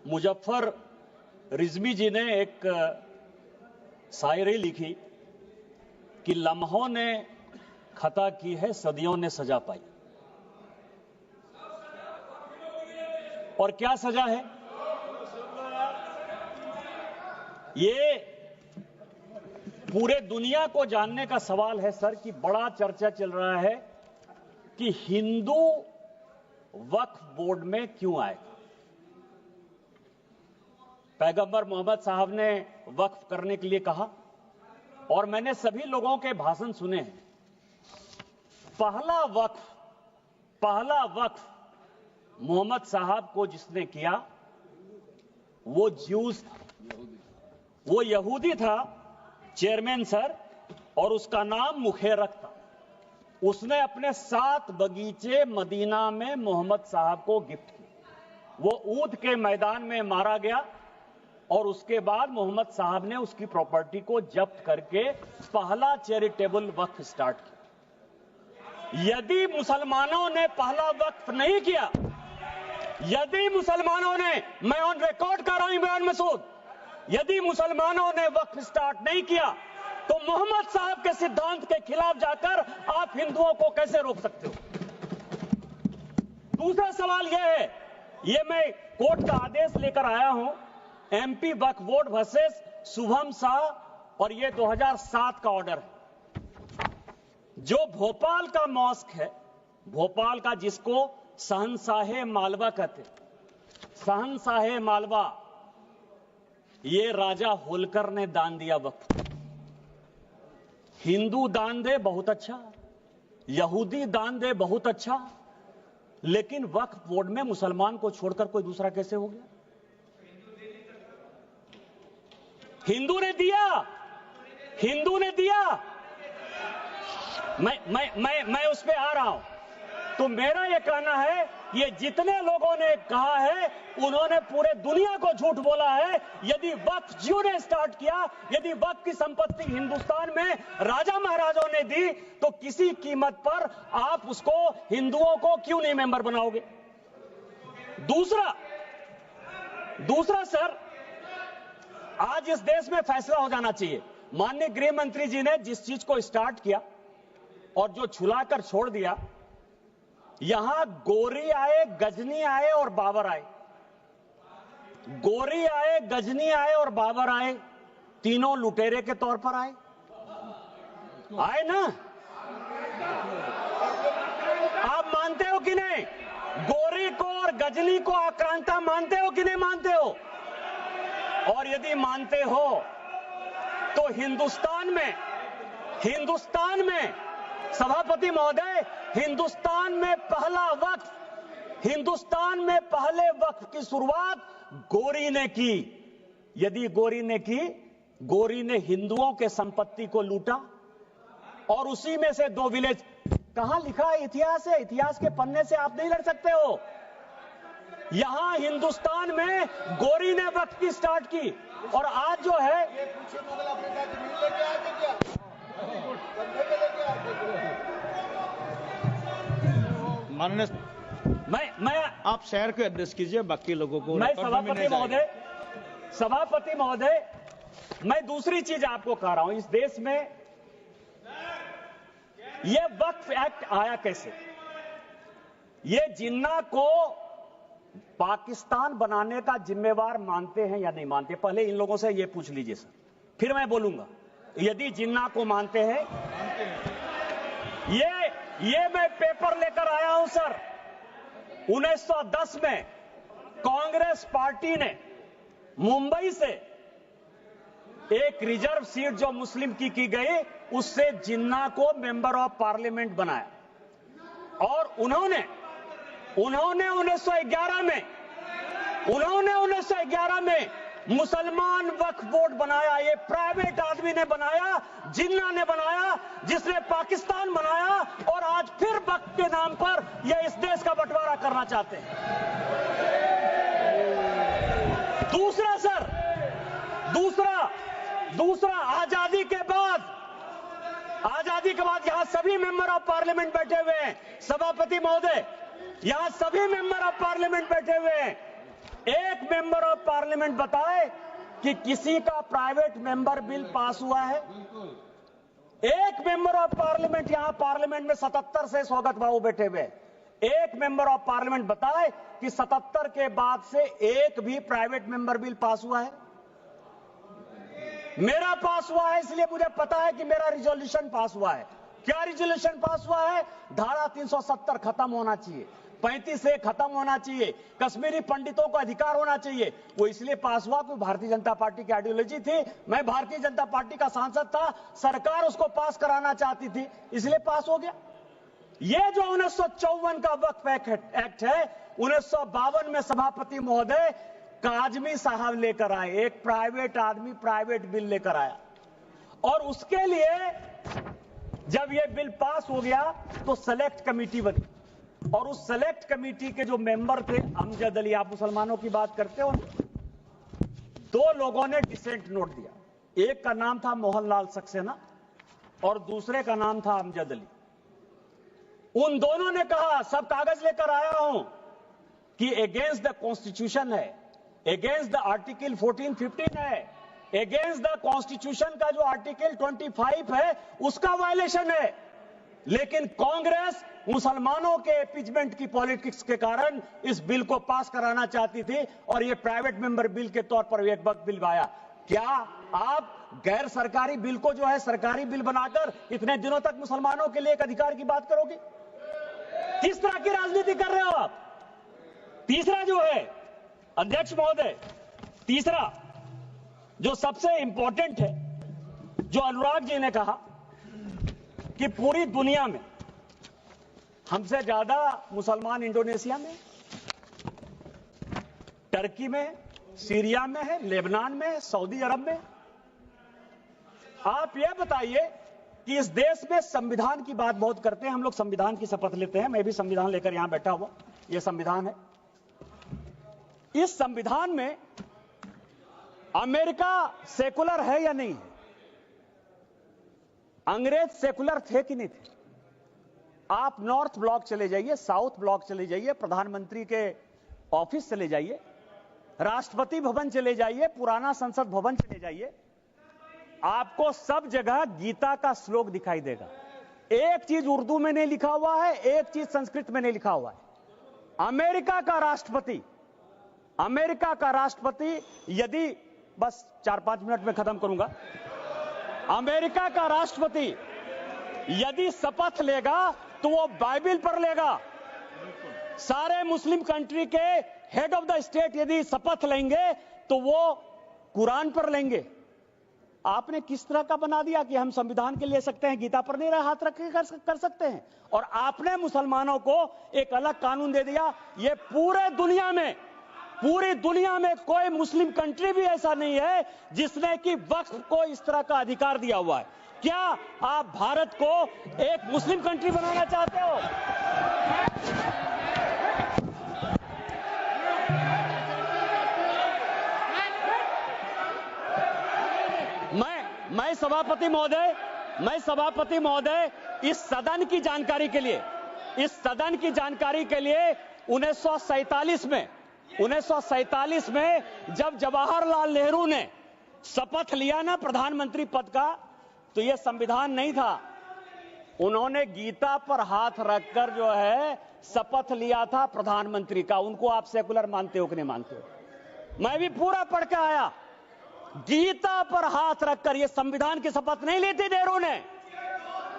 मुजफ्फर रिजवी जी ने एक शायरी लिखी कि लम्हों ने खता की है, सदियों ने सजा पाई। और क्या सजा है? ये पूरे दुनिया को जानने का सवाल है सर कि बड़ा चर्चा चल रहा है कि हिंदू वक्फ बोर्ड में क्यों आएगा। पैगंबर मोहम्मद साहब ने वक्फ करने के लिए कहा और मैंने सभी लोगों के भाषण सुने हैं। पहला वक्फ मोहम्मद साहब को जिसने किया वो ज्यूज था, वो यहूदी था चेयरमैन सर, और उसका नाम मुखेरक था। उसने अपने 7 बगीचे मदीना में मोहम्मद साहब को गिफ्ट किए। वो ऊद के मैदान में मारा गया और उसके बाद मोहम्मद साहब ने उसकी प्रॉपर्टी को जब्त करके पहला चैरिटेबल वक्फ स्टार्ट किया। यदि मुसलमानों ने पहला वक्फ नहीं किया, यदि मुसलमानों ने, मैं ऑन रिकॉर्ड कर रहा हूं इमरान मसूद, यदि मुसलमानों ने वक्फ स्टार्ट नहीं किया तो मोहम्मद साहब के सिद्धांत के खिलाफ जाकर आप हिंदुओं को कैसे रोक सकते हो? दूसरा सवाल यह है, यह मैं कोर्ट का आदेश लेकर आया हूं, एमपी वक्फ बोर्ड वर्सेस शुभम शाह, और यह 2007 का ऑर्डर है। जो भोपाल का मॉस्क है, भोपाल का, जिसको शहंशाहे मालवा कहते, शहंशाहे मालवा, ये राजा होलकर ने दान दिया वक्फ। हिंदू दान दे बहुत अच्छा, यहूदी दान दे बहुत अच्छा, लेकिन वक्फ बोर्ड में मुसलमान को छोड़कर कोई दूसरा कैसे हो गया? हिंदू ने दिया, हिंदू ने दिया। मैं उस पे आ रहा हूं। तो मेरा यह कहना है, ये जितने लोगों ने कहा है उन्होंने पूरे दुनिया को झूठ बोला है। यदि वक्फ जियो ने स्टार्ट किया, यदि वक्फ की संपत्ति हिंदुस्तान में राजा महाराजों ने दी, तो किसी कीमत पर आप उसको, हिंदुओं को क्यों नहीं मेंबर बनाओगे? दूसरा सर, आज इस देश में फैसला हो जाना चाहिए। माननीय गृह मंत्री जी ने जिस चीज को स्टार्ट किया और जो छुलाकर छोड़ दिया, यहां गोरी आए, गजनी आए और बाबर आए, गोरी आए, गजनी आए और बाबर आए, तीनों लुटेरे के तौर पर आए ना? आप मानते हो कि नहीं? गोरी को और गजनी को आक्रांता मानते हो कि नहीं मानते हो? और यदि मानते हो तो हिंदुस्तान में सभापति महोदय, हिंदुस्तान में पहले वक्फ की शुरुआत गोरी ने की। यदि गोरी ने की, गोरी ने हिंदुओं के संपत्ति को लूटा और उसी में से 2 विलेज, कहां लिखा है? इतिहास है, इतिहास के पन्ने से आप नहीं लड़ सकते हो। यहां हिंदुस्तान में गोरी ने वक्फ की स्टार्ट की और आज जो है, मैं आप शहर को एड्रेस कीजिए, बाकी लोगों को। मैं सभापति महोदय, मैं दूसरी चीज आपको कह रहा हूं, इस देश में यह वक्फ एक्ट आया कैसे? ये जिन्ना को पाकिस्तान बनाने का जिम्मेवार मानते हैं या नहीं मानते? पहले इन लोगों से ये पूछ लीजिए सर, फिर मैं बोलूंगा। यदि जिन्ना को मानते हैं, ये मैं पेपर लेकर आया हूं सर। 1910 में कांग्रेस पार्टी ने मुंबई से एक रिजर्व सीट जो मुस्लिम की गई, उससे जिन्ना को मेंबर ऑफ पार्लियामेंट बनाया और उन्होंने 1911 में मुसलमान वक्फ बोर्ड बनाया। ये प्राइवेट आदमी ने बनाया, जिन्ना ने बनाया, जिसने पाकिस्तान बनाया, और आज फिर वक्फ के नाम पर ये इस देश का बंटवारा करना चाहते हैं। दूसरा आजादी के बाद यहां सभी मेंबर ऑफ पार्लियामेंट बैठे हुए हैं। सभापति महोदय, यहां सभी मेंबर ऑफ पार्लियामेंट बैठे हुए हैं। एक मेंबर ऑफ पार्लियामेंट बताए कि किसी का प्राइवेट मेंबर बिल पास हुआ है? एक मेंबर ऑफ पार्लियामेंट, यहां पार्लियामेंट में 77 से स्वागत बाबू बैठे हुए, एक मेंबर ऑफ पार्लियामेंट बताए कि 77 के बाद से एक भी प्राइवेट मेंबर बिल पास हुआ है? मेरा पास हुआ है, इसलिए मुझे पता है कि मेरा रिजोल्यूशन पास हुआ है। क्या रिजोल्यूशन पास हुआ है? धारा 370 खत्म होना चाहिए, 35 से खत्म होना चाहिए, कश्मीरी पंडितों को अधिकार होना चाहिए। वो इसलिए पास हुआ कि भारतीय जनता पार्टी की आइडियोलॉजी थी, मैं भारतीय जनता पार्टी का सांसद था, सरकार उसको पास कराना चाहती थी, इसलिए पास हो गया। ये जो 1954 का वक्फ एक्ट है, 1952 में सभापति महोदय काजमी साहब लेकर आए, एक प्राइवेट आदमी प्राइवेट बिल लेकर आया, और उसके लिए जब यह बिल पास हो गया तो सेलेक्ट कमेटी बनी, और उस सेलेक्ट कमेटी के जो मेंबर थे अमजद अली, आप मुसलमानों की बात करते हो, दो लोगों ने डिसेंट नोट दिया, एक का नाम था मोहनलाल सक्सेना और दूसरे का नाम था अमजद अली। उन दोनों ने कहा, सब कागज लेकर आया हूं, कि अगेंस्ट द कॉन्स्टिट्यूशन है, अगेंस्ट द आर्टिकल 14-15 है, अगेंस्ट द कॉन्स्टिट्यूशन का जो आर्टिकल 25 है उसका वायलेशन है। लेकिन कांग्रेस मुसलमानों के इम्पीचमेंट की पॉलिटिक्स के कारण इस बिल को पास कराना चाहती थी, और यह प्राइवेट मेंबर बिल के तौर पर एक वक्त बिल आया। क्या आप गैर सरकारी बिल को जो है सरकारी बिल बनाकर इतने दिनों तक मुसलमानों के लिए एक अधिकार की बात करोगे? किस तरह की राजनीति कर रहे हो आप? तीसरा जो है अध्यक्ष महोदय, तीसरा जो सबसे इंपॉर्टेंट है, जो अनुराग जी ने कहा कि पूरी दुनिया में हमसे ज्यादा मुसलमान इंडोनेशिया में, टर्की में, सीरिया में है, लेबनान में, सऊदी अरब में। आप यह बताइए कि इस देश में संविधान की बात बहुत करते हैं हम लोग, संविधान की शपथ लेते हैं, मैं भी संविधान लेकर यहां बैठा हुआ, यह संविधान है। इस संविधान में अमेरिका सेकुलर है या नहीं है? अंग्रेज सेकुलर थे कि नहीं थे? आप नॉर्थ ब्लॉक चले जाइए, साउथ ब्लॉक चले जाइए, प्रधानमंत्री के ऑफिस चले जाइए, राष्ट्रपति भवन चले जाइए, पुराना संसद भवन चले जाइए, आपको सब जगह गीता का श्लोक दिखाई देगा। एक चीज उर्दू में नहीं लिखा हुआ है, एक चीज संस्कृत में नहीं लिखा हुआ है। अमेरिका का राष्ट्रपति यदि, बस 4-5 मिनट में खत्म करूंगा, अमेरिका का राष्ट्रपति यदि शपथ लेगा तो वो बाइबिल पर लेगा। सारे मुस्लिम कंट्री के हेड ऑफ द स्टेट यदि शपथ लेंगे तो वो कुरान पर लेंगे। आपने किस तरह का बना दिया कि हम संविधान के ले सकते हैं, गीता पर नहीं हाथ रख के कर सकते हैं, और आपने मुसलमानों को एक अलग कानून दे दिया। ये पूरी दुनिया में कोई मुस्लिम कंट्री भी ऐसा नहीं है जिसने कि वक्फ को इस तरह का अधिकार दिया हुआ है। क्या आप भारत को एक मुस्लिम कंट्री बनाना चाहते हो? मैं सभापति महोदय इस सदन की जानकारी के लिए 1947 में जब जवाहरलाल नेहरू ने शपथ लिया ना प्रधानमंत्री पद का, तो यह संविधान नहीं था। उन्होंने गीता पर हाथ रखकर जो है शपथ लिया था प्रधानमंत्री का। उनको आप सेकुलर मानते हो कि नहीं मानते हो? मैं भी पूरा पढ़ के आया। गीता पर हाथ रखकर, यह संविधान की शपथ नहीं ली थी नेहरू ने,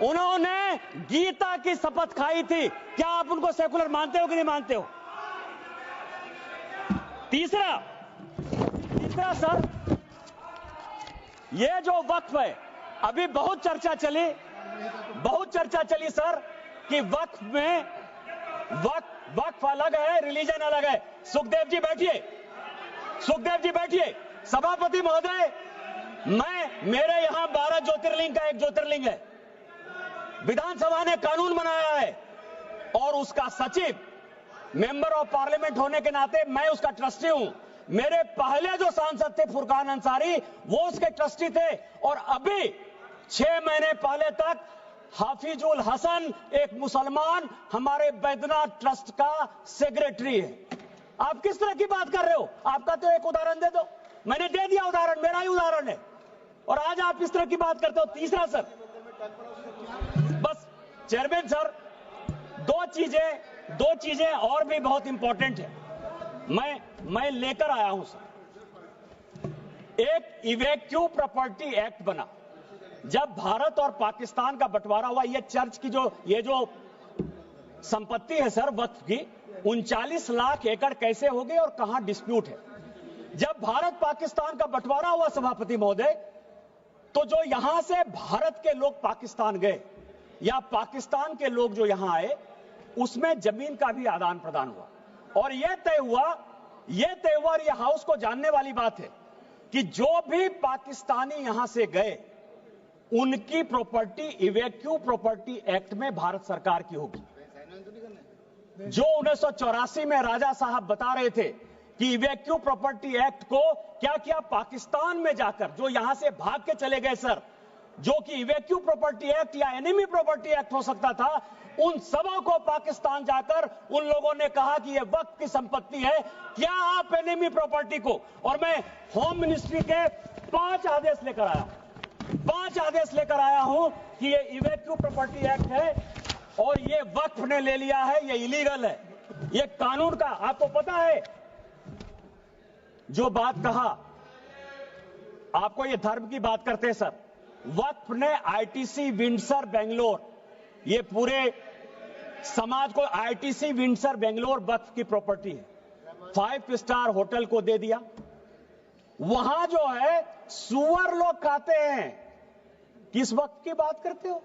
उन्होंने गीता की शपथ खाई थी। क्या आप उनको सेकुलर मानते हो कि नहीं मानते हो? तीसरा सर, यह जो वक्फ है, अभी बहुत चर्चा चली सर कि वक्फ अलग है, रिलीजन अलग है। सुखदेव जी बैठिए। सभापति महोदय, मेरे यहां 12 ज्योतिर्लिंग का एक ज्योतिर्लिंग है। विधानसभा ने कानून बनाया है और उसका सचिव मेंबर ऑफ पार्लियामेंट होने के नाते मैं उसका ट्रस्टी हूं। मेरे पहले जो सांसद थे फुरकान अंसारी, वो उसके ट्रस्टी थे, और अभी 6 महीने पहले तक हाफिजुल हसन एक मुसलमान हमारे बैद्यनाथ ट्रस्ट का सेक्रेटरी है। आप किस तरह की बात कर रहे हो? आपका तो एक उदाहरण दे दो। मैंने दे दिया उदाहरण, मेरा ही उदाहरण है, और आज आप इस तरह की बात करते हो। तीसरा सर, बस चेयरमैन सर, दो चीजें और भी बहुत इंपॉर्टेंट है, मैं लेकर आया हूं सर। एक इवैक्यू प्रॉपर्टी एक्ट बना। जब भारत और पाकिस्तान का बंटवारा हुआ, ये चर्च की ये जो संपत्ति है सर वक्फ की, 39 लाख एकड़ कैसे हो गई और कहां डिस्प्यूट है? जब भारत पाकिस्तान का बंटवारा हुआ सभापति महोदय, तो जो यहां से भारत के लोग पाकिस्तान गए या पाकिस्तान के लोग जो यहां आए, उसमें जमीन का भी आदान प्रदान हुआ और यह तय हुआ, और यह हाउस को जानने वाली बात है कि जो भी पाकिस्तानी यहां से गए, उनकी प्रॉपर्टी इवैक्यू प्रॉपर्टी एक्ट में भारत सरकार की होगी। जो 1984 में राजा साहब बता रहे थे कि इवैक्यू प्रॉपर्टी एक्ट को क्या किया, पाकिस्तान में जाकर जो यहां से भाग के चले गए सर, जो कि इवैक्यू प्रॉपर्टी एक्ट या एनिमी प्रॉपर्टी एक्ट हो सकता था, उन सबों को पाकिस्तान जाकर उन लोगों ने कहा कि यह वक्त की संपत्ति है, क्या आप एनिमी प्रॉपर्टी को, और मैं होम मिनिस्ट्री के 5 आदेश लेकर आया हूं कि यह इवैक्यू प्रॉपर्टी एक्ट है और यह वक्फ ने ले लिया है, यह इलीगल है, यह कानून का। आपको पता है जो बात कहा, आपको ये धर्म की बात करते हैं सर, वक्फ ने आईटीसी विंडसर बेंगलोर, ये पूरे समाज को आईटीसी विंडसर बेंगलोर वक्फ की प्रॉपर्टी है, 5 स्टार होटल को दे दिया। वहां जो है सुअर लोग खाते हैं। किस वक्त की बात करते हो?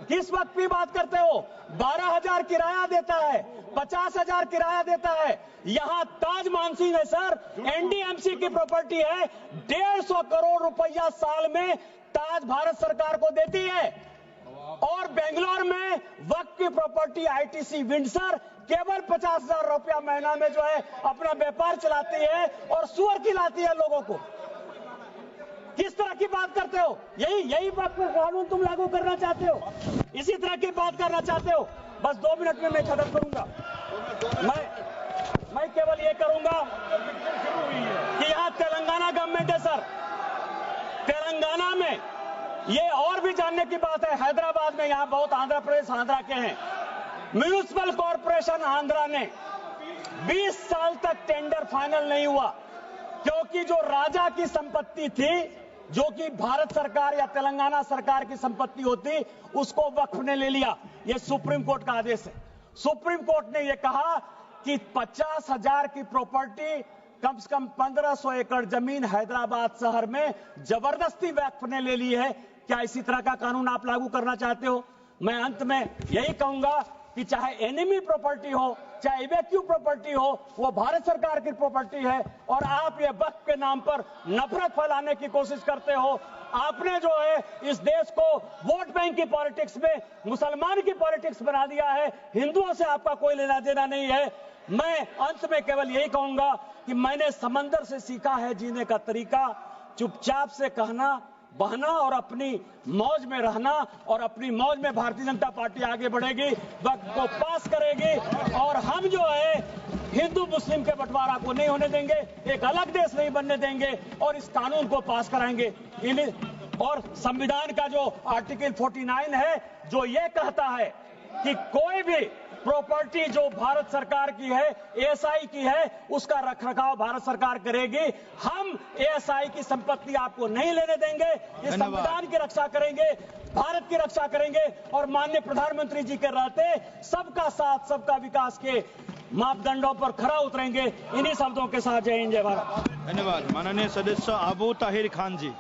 किस वक्त की बात करते हो? 12,000 किराया देता है, 50,000 किराया देता है। यहां ताज मानसिंह है सर, एनडीएमसी की प्रॉपर्टी है, 150 करोड़ रुपया साल में ताज भारत सरकार को देती है। और बेंगलोर में वक्त की प्रॉपर्टी आईटीसी विंडसर केवल 50,000 रुपया महीना में जो है अपना व्यापार चलाती है और सुअर खिलाती है लोगों को। किस तरह की बात करते हो? यही वक्त कानून तुम लागू करना चाहते हो? इसी तरह की बात करना चाहते हो? बस 2 मिनट में मैं खत्म करूंगा। मैं केवल ये करूंगा कि यहाँ तेलंगाना गवर्नमेंट है सर, तेलंगाना में ये और भी जानने की बात है, हैदराबाद में, यहां बहुत आंध्र प्रदेश आंध्रा के हैं, म्युनिसिपल कॉर्पोरेशन आंध्रा ने 20 साल तक टेंडर फाइनल नहीं हुआ, क्योंकि जो राजा की संपत्ति थी, जो कि भारत सरकार या तेलंगाना सरकार की संपत्ति होती, उसको वक्फ ने ले लिया। यह सुप्रीम कोर्ट का आदेश है। सुप्रीम कोर्ट ने यह कहा कि 50,000 की प्रॉपर्टी, कम से कम 1,500 एकड़ जमीन हैदराबाद शहर में जबरदस्ती वक्फ ने ले ली है। क्या इसी तरह का कानून आप लागू करना चाहते हो? मैं अंत में यही कहूंगा कि चाहे एनिमी प्रॉपर्टी हो, चाहे इवैक्यू प्रॉपर्टी हो, वो भारत सरकार की प्रॉपर्टी है और आप ये वक्फ के नाम पर नफरत फैलाने की कोशिश करते हो। आपने जो है इस देश को वोट बैंक की पॉलिटिक्स में मुसलमान की पॉलिटिक्स बना दिया है। हिंदुओं से आपका कोई लेना देना नहीं है। मैं अंत में केवल यही कहूंगा कि मैंने समंदर से सीखा है जीने का तरीका, चुपचाप से कहना, बहना और अपनी मौज में रहना, और अपनी मौज में भारतीय जनता पार्टी आगे बढ़ेगी, वक्त को पास करेगी, और हम जो है हिंदू मुस्लिम के बंटवारा को नहीं होने देंगे, एक अलग देश नहीं बनने देंगे और इस कानून को पास कराएंगे। और संविधान का जो आर्टिकल 49 है, जो ये कहता है कि कोई भी प्रॉपर्टी जो भारत सरकार की है, एएसआई की है, उसका रखरखाव भारत सरकार करेगी। हम एएसआई की संपत्ति आपको नहीं लेने देंगे। ये संविधान की रक्षा करेंगे, भारत की रक्षा करेंगे और माननीय प्रधानमंत्री जी के रहते सबका साथ सबका विकास के मापदंडों पर खरा उतरेंगे। इन्हीं शब्दों के साथ जय हिंद, जय भारत। धन्यवाद। माननीय सदस्य आबू ताहिर खान जी।